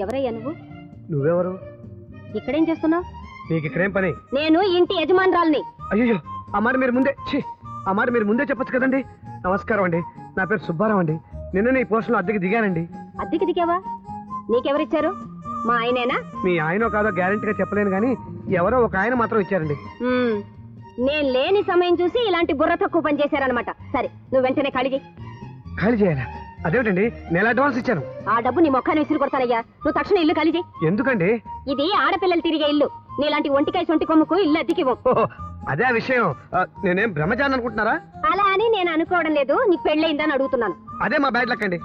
ఎవరయ్యా నువ్వు? నువ్వెవరు? ఇక్కడేం చేస్తున్నావు? నీకు ఇక్కడేం పని? నేను ఇంటి యజమానురాల్ని. అయ్యో ఆ మాట మీరు ముందే చెప్పొచ్చు కదండి. నమస్కారం అండి, నా పేరు సుబ్బారావు అండి. నిన్న ఈ పోస్టులో అద్దెకి దిగానండి. అద్దెకి దిగావా? నీకెవరిచ్చారు? మా ఆయనేనా? మీ ఆయనో కాదో గ్యారెంటీగా చెప్పలేను కానీ ఎవరో ఒక ఆయన మాత్రం ఇచ్చారండి. నేను లేని సమయం చూసి ఇలాంటి బుర్ర తక్కువ పని చేశారనమాట. సరే, నువ్వు వెంటనే ఖాళీ చేయాలా? అదేమిటండి, నెల అడ్వాన్స్ ఇచ్చాను. ఆ డబ్బు నీ మొఖాన్ని విసిరి కొడతానయ్యా. నువ్వు తక్షణం ఇల్లు ఖాళీ చేయి. ఎందుకండి? ఇది ఆడపిల్లలు తిరిగే ఇల్లు. నీలాంటి ఒంటికాయ సొంటి కొమ్ముకు ఇల్లు అద్దెకివ్వం. అదే విషయం. నేనేం బ్రహ్మచారిని అనుకుంటున్నారా? అలా అని నేను అనుకోవడం లేదు. నీకు పెళ్ళయిందని అడుగుతున్నాను. అదే మా బ్యాడ్ లక్ అండి.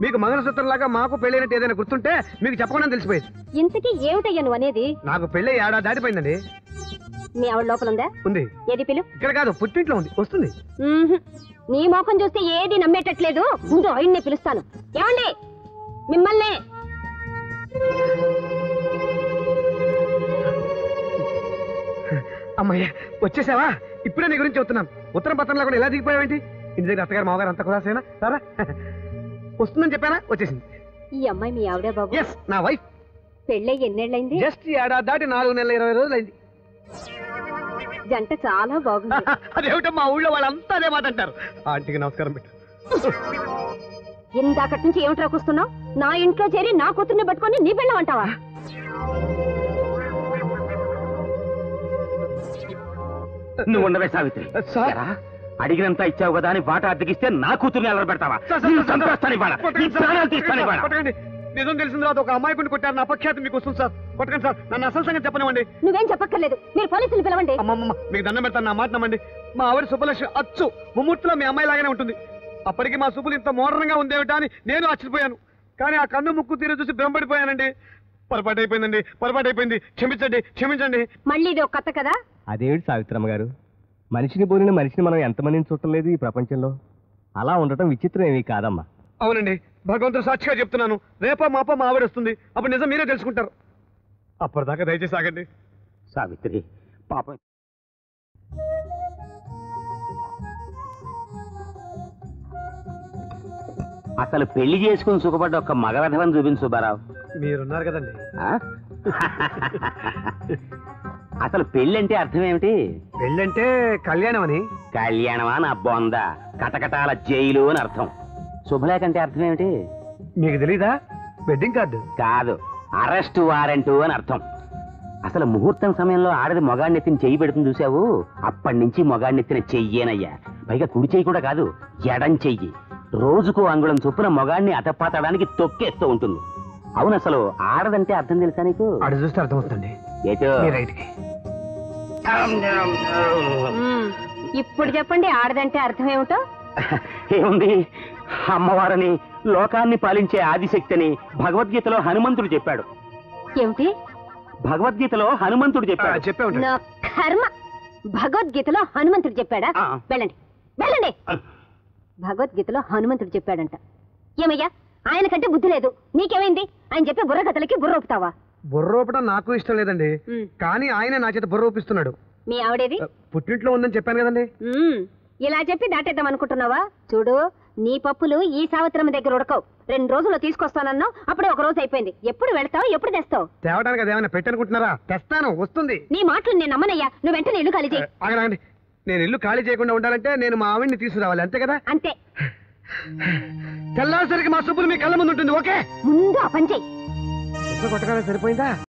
మీకు మంగళసూత్రం లాగా మాకు పెళ్ళైనట్టు ఏదైనా గుర్తుంటే మీకు చెప్పకుండా తెలిసిపోయింది. ఇంతకీ ఏమిటయ్యా నువ్వు అనేది? నాకు పెళ్ళి ఏడాది దాటిపోయిందండి. మీ ఆవిడ లోపల ఉందా? ఉంది. ఏది పిలు? ఇక్కడ కాదు, పుట్టింట్లో ఉంది, వస్తుంది. నీ మోకం చూస్తే ఏది నమ్మేటట్లేదు. ముందు ఆయన్నే పిలుస్తాను. ఏమండి, మిమ్మల్నే. అమ్మయ్య, వచ్చేసావా? ఇప్పుడే నీ గురించి చెప్తున్నాను. ఉత్తరం పత్రంలో కూడా ఎలా దిగిపోయావేంటి? ఇంటి దగ్గర అత్తగారు మామగారు అంత కులాసేనా? సారా వస్తుందని చెప్పానా? వచ్చేసింది. ఈ అమ్మాయి మీ ఆవిడే బాబు? ఎస్, నా వైఫ్. పెళ్ళై ఎన్నేళ్ళైంది? జస్ట్ ఏడాది దాటి 4 నెలల 20 రోజులు అయింది. జంట చాలా బాగుంది. అదేమిటో మా ఊళ్ళో వాళ్ళంతా అదే మాట అంటారు. ఆంటీకి నమస్కారం పెట్టు. ఇందాకటి నుంచి ఏమిటి రాకొస్తున్నావు? నా ఇంట్లో చేరి నా కూతుర్ని పట్టుకొని నీ పెళ్ళం అంటావా? నువ్వు ఉండవే సావిత్రి. అడిగినంత ఇచ్చావు కదా అని బాట అద్దెకిస్తే నా కూతుర్ని ఎలా పెడతావా? నిజం తెలిసిన తర్వాత ఒక అమ్మాయిని కొట్టారు. నా అపఖ్యాతి మీకు వస్తుంది సార్. కొట్టకండి సార్, నన్ను అసలు సంగతి చెప్పనివ్వండి. నువ్వేం చెప్పక్కర్లేదు, మీరు పోలీసులు పిలవండి. అమ్మమ్మ, మీకు దండం పెడతాను, నా మాట నమ్మండి. మా ఆవిడ సుబ్బలక్ష్మి అచ్చు ముమ్మూర్తిలో మీ అమ్మాయి లాగానే ఉంటుంది. అప్పటికి మా సుబ్బులు ఇంత మోడర్న్ గా ఉందేమిటా అని నేను ఆశ్చర్యపోయాను. కానీ ఆ కన్ను ముక్కు తీరు చూసి భ్రమపడిపోయానండి. పొరపాటు అయిపోయింది. క్షమించండి. మళ్ళీ ఇది ఒక కథ కదా? అదేమిటి సావిత్రమ్మ గారు, మనిషిని పోలిన మనిషిని మనం ఎంతమందిని చూడలేదు ఈ ప్రపంచంలో. అలా ఉండటం విచిత్రం ఏమీ కాదమ్మా. అవునండి, భగవంతుడు సాక్షిగా చెప్తున్నాను. రేపో మాపో మా ఆవిడ వస్తుంది. అప్పుడు నిజం మీరే తెలుసుకుంటారు. అప్పటిదాకా దయచేసి ఆగండి. సావిత్రి పాపం. అసలు పెళ్లి చేసుకుని సుఖపడ్డ ఒక్క మగవధవని చూపించు సుబ్బారావు. మీరున్నారు కదండి. అసలు పెళ్ళంటే అర్థం ఏమిటి? పెళ్ళంటే కళ్యాణం అని. కళ్యాణమా నా బొంద? కటకటాల జైలు అని అర్థం. శుభలేఖ అంటే అర్థం ఏమిటి? మీకు తెలీదా? వెడ్డింగ్ కార్డు కాదు, అరెస్ట్ వారెంట్ అని అర్థం. అసలు ముహూర్తం సమయంలో ఆడది మొగాడినెత్తిన చెయ్యి పెడుతుంది చూసావు? అప్పటి నుంచి మొగాడినెత్తిన చెయ్యేనయ్యా. పైగా కుడి చెయ్యి కూడా కాదు, ఎడం చెయ్యి. రోజుకు అంగుళం చొప్పున మొగాడిని అతపాతడానికి తొక్కేస్తూ ఉంటుంది. అవును, అసలు ఆడదంటే అర్థం తెలుసా నీకు? ఆడ చూస్తే అర్థం అవుతుంది. ఏటో ఇప్పుడు చెప్పండి, ఆడదంటే అర్థం ఏమిటో? ఏముంది, అమ్మవారని, లోకాన్ని పాలించే ఆదిశక్తిని భగవద్గీతలో హనుమంతుడు చెప్పాడు. ఏమిటి? భగవద్గీతలో హనుమంతుడు చెప్పాడు. చెప్పాడు. నా కర్మ, భగవద్గీతలో హనుమంతుడు చెప్పాడా? వెళ్ళండి. భగవద్గీతలో హనుమంతుడు చెప్పాడంట. ఏమయ్యా, ఆయన కంటే బుద్ధి లేదు, నీకేమైంది? ఆయన చెప్పే బుర్ర కథలకి బుర్ర ఊపుతావా? బుర్ర ఊపడం నాకు ఇష్టం లేదండి, కానీ ఆయన నా చేత బుర్ర ఊపిస్తున్నాడు. మీ ఆవిడేది? పుట్టింట్లో ఉందని చెప్పాను కదండి. ఇలా చెప్పి దాటేద్దాం అనుకుంటున్నావా? చూడు, నీ పప్పులు ఈ సావిత్రమ్మ దగ్గర ఉడకవు. 2 రోజుల్లో తీసుకొస్తానన్నావు, అప్పుడే 1 రోజు అయిపోయింది. ఎప్పుడు వెళ్తావు, ఎప్పుడు తెస్తావు? తేవడానికి అదేమైనా పెట్టనుకుంటున్నారా? తెస్తాను, వస్తుంది. నీ మాటలు నేను నమ్మనయ్యా. నువ్వు వెంటనే ఇల్లు ఖాళీ చేయి. ఆగండి, నేను ఇల్లు ఖాళీ చేయకుండా ఉండాలంటే నేను మా ఆవిడ్ని తీసుకురావాలి, అంతే కదా? అంతే. తెల్లాసరికి మా సుబ్బులు మీ కళ్ళ ముందు ఉంటుంది. ఓకే, ముందు ఆ పని చెయ్యి. కొట్టగానే సరిపోయిందా?